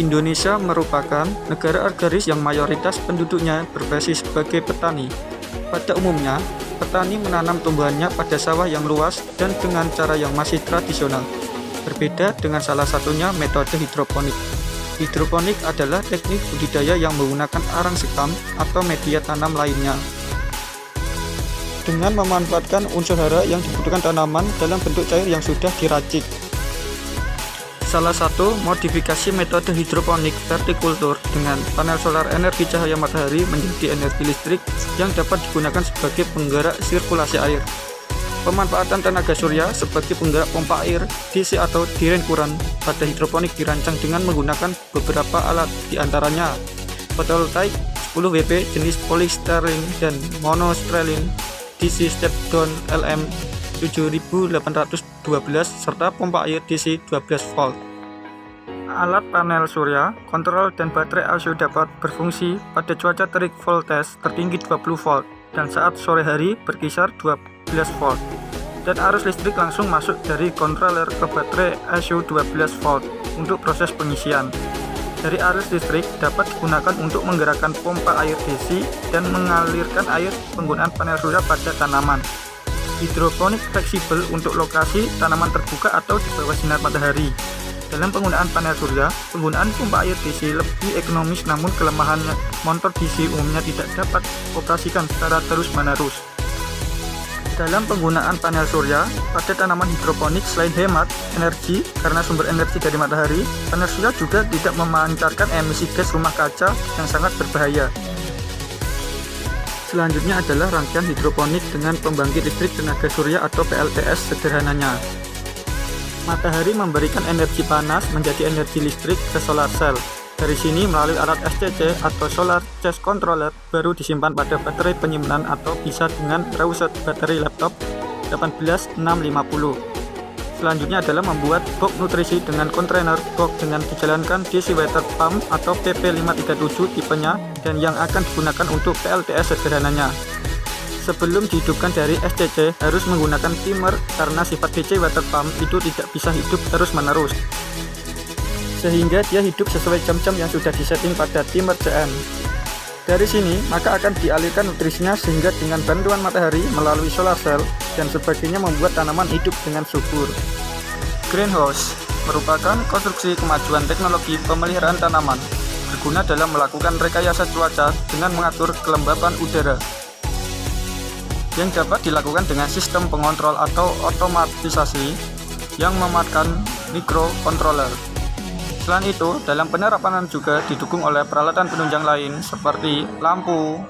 Indonesia merupakan negara agraris yang mayoritas penduduknya berbasis sebagai petani. Pada umumnya, petani menanam tumbuhannya pada sawah yang luas dan dengan cara yang masih tradisional. Berbeda dengan salah satunya metode hidroponik. Hidroponik adalah teknik budidaya yang menggunakan arang sekam atau media tanam lainnya, dengan memanfaatkan unsur hara yang dibutuhkan tanaman dalam bentuk cair yang sudah diracik. Salah satu modifikasi metode hidroponik vertikultur dengan panel solar energi cahaya matahari menjadi energi listrik yang dapat digunakan sebagai penggerak sirkulasi air. Pemanfaatan tenaga surya sebagai penggerak pompa air DC atau drain current pada hidroponik dirancang dengan menggunakan beberapa alat, diantaranya fotovoltaik 10 WP jenis polystyrene dan monostyrene DC step down LM 7812 serta pompa air DC 12 volt. Alat panel surya, kontrol dan baterai ASIO dapat berfungsi pada cuaca terik voltage tertinggi 20 volt dan saat sore hari berkisar 12 volt. Dan arus listrik langsung masuk dari controller ke baterai ASIO 12 volt untuk proses pengisian. Dari arus listrik dapat digunakan untuk menggerakkan pompa air DC dan mengalirkan air penggunaan panel surya pada tanaman. Hidroponik fleksibel untuk lokasi tanaman terbuka atau di bawah sinar matahari. Dalam penggunaan panel surya, penggunaan pompa air DC lebih ekonomis, namun kelemahannya motor DC umumnya tidak dapat dioperasikan secara terus-menerus. Dalam penggunaan panel surya pada tanaman hidroponik, selain hemat energi karena sumber energi dari matahari, panel surya juga tidak memancarkan emisi gas rumah kaca yang sangat berbahaya. Selanjutnya adalah rangkaian hidroponik dengan pembangkit listrik tenaga surya atau PLTS sederhananya. Matahari memberikan energi panas menjadi energi listrik ke solar cell. Dari sini melalui alat SCC atau Solar Charge Controller baru disimpan pada baterai penyimpanan atau bisa dengan reset baterai laptop 18650. Selanjutnya adalah membuat box nutrisi dengan kontainer box dengan dijalankan DC water pump atau PP537 tipenya dan yang akan digunakan untuk PLTS sederhananya. Sebelum dihidupkan dari SCC harus menggunakan timer karena sifat DC water pump itu tidak bisa hidup terus-menerus, sehingga dia hidup sesuai jam-jam yang sudah disetting pada timer CM. Dari sini maka akan dialirkan nutrisinya sehingga dengan bantuan matahari melalui solar cell dan sebagainya membuat tanaman hidup dengan subur. Greenhouse merupakan konstruksi kemajuan teknologi pemeliharaan tanaman, berguna dalam melakukan rekayasa cuaca dengan mengatur kelembapan udara, yang dapat dilakukan dengan sistem pengontrol atau otomatisasi yang memakan microcontroller. Selain itu, dalam penerapan juga didukung oleh peralatan penunjang lain seperti lampu,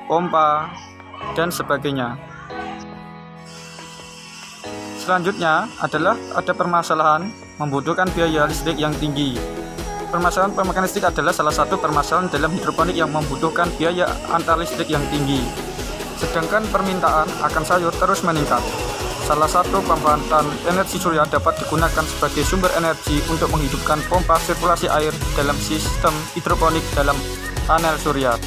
pompa, dan sebagainya. Selanjutnya adalah ada permasalahan membutuhkan biaya listrik yang tinggi. Permasalahan pemakaian listrik adalah salah satu permasalahan dalam hidroponik yang membutuhkan biaya antar listrik yang tinggi. Sedangkan permintaan akan sayur terus meningkat. Salah satu pemanfaatan energi surya dapat digunakan sebagai sumber energi untuk menghidupkan pompa sirkulasi air dalam sistem hidroponik dalam panel surya.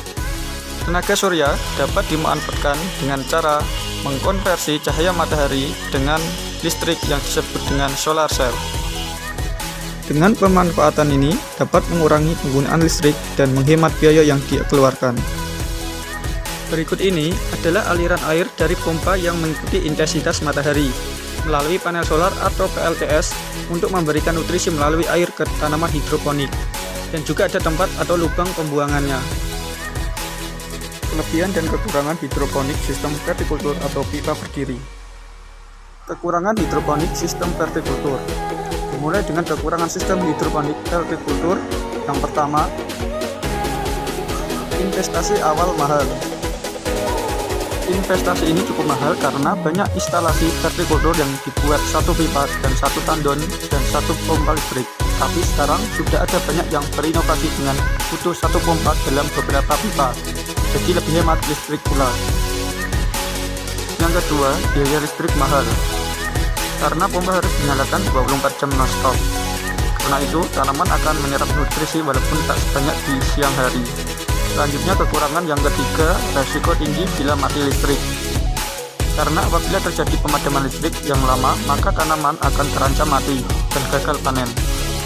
Tenaga surya dapat dimanfaatkan dengan cara mengkonversi cahaya matahari dengan listrik yang disebut dengan solar cell. Dengan pemanfaatan ini dapat mengurangi penggunaan listrik dan menghemat biaya yang dikeluarkan. Berikut ini adalah aliran air dari pompa yang mengikuti intensitas matahari melalui panel solar atau PLTS untuk memberikan nutrisi melalui air ke tanaman hidroponik, dan juga ada tempat atau lubang pembuangannya. Kelebihan dan kekurangan hidroponik sistem vertikultur atau pipa berdiri. Kekurangan hidroponik sistem vertikultur dimulai dengan kekurangan sistem hidroponik vertikultur. Yang pertama, investasi awal mahal. Investasi ini cukup mahal karena banyak instalasi vertikultur yang dibuat satu pipa dan satu tandon dan satu pompa listrik. Tapi sekarang sudah ada banyak yang berinovasi dengan butuh satu pompa dalam beberapa pipa, jadi lebih hemat listrik pula. Yang kedua, biaya listrik mahal karena pompa harus dinyalakan 24 jam non-stop. Karena itu, tanaman akan menyerap nutrisi walaupun tak sebanyak di siang hari. Selanjutnya, kekurangan yang ketiga, resiko tinggi bila mati listrik. Karena apabila terjadi pemadaman listrik yang lama, maka tanaman akan terancam mati dan gagal panen.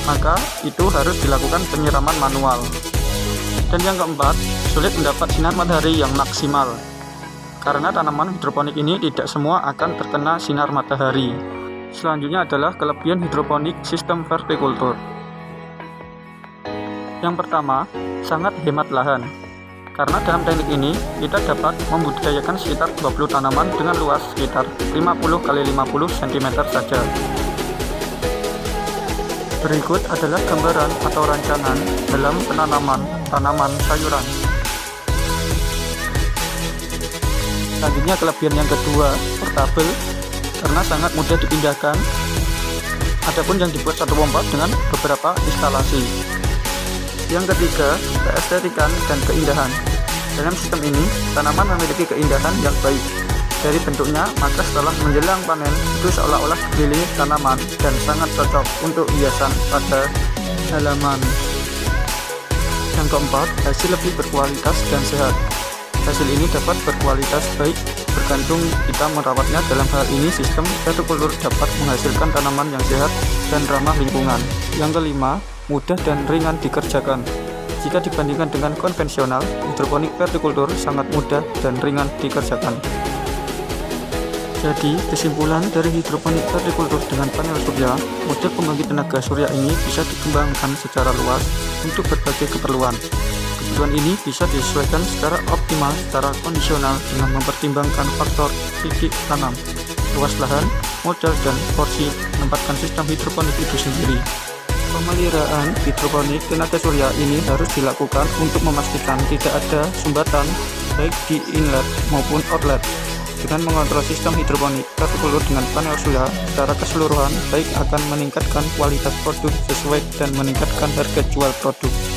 Maka itu harus dilakukan penyiraman manual. Dan yang keempat, sulit mendapat sinar matahari yang maksimal. Karena tanaman hidroponik ini tidak semua akan terkena sinar matahari. Selanjutnya adalah kelebihan hidroponik sistem vertikultur. Yang pertama, sangat hemat lahan. Karena dalam teknik ini, kita dapat membudidayakan sekitar 20 tanaman dengan luas sekitar 50 x 50 cm saja. Berikut adalah gambaran atau rancangan dalam penanaman tanaman sayuran. Selanjutnya kelebihan yang kedua, portable, karena sangat mudah dipindahkan. Adapun yang dibuat satu pompa dengan beberapa instalasi. Yang ketiga, keestetikan dan keindahan. Dalam sistem ini, tanaman memiliki keindahan yang baik. Dari bentuknya, maka setelah menjelang panen, itu seolah-olah dikelilingi tanaman dan sangat cocok untuk hiasan pada halaman. Yang keempat, hasil lebih berkualitas dan sehat. Hasil ini dapat berkualitas baik bergantung kita merawatnya. Dalam hal ini, sistem vertikultur dapat menghasilkan tanaman yang sehat dan ramah lingkungan. Yang kelima, mudah dan ringan dikerjakan. Jika dibandingkan dengan konvensional, hidroponik vertikultur sangat mudah dan ringan dikerjakan. Jadi, kesimpulan dari hidroponik vertikultur dengan panel surya, model pembangkit tenaga surya ini bisa dikembangkan secara luas untuk berbagai keperluan. Kebutuhan ini bisa disesuaikan secara optimal secara kondisional dengan mempertimbangkan faktor titik tanam, luas lahan, modal, dan porsi menempatkan sistem hidroponik itu sendiri. Pemeliharaan hidroponik tenaga surya ini harus dilakukan untuk memastikan tidak ada sumbatan baik di inlet maupun outlet. Dengan mengontrol sistem hidroponik vertikultur dengan panel surya secara keseluruhan baik akan meningkatkan kualitas produk sesuai dan meningkatkan harga jual produk.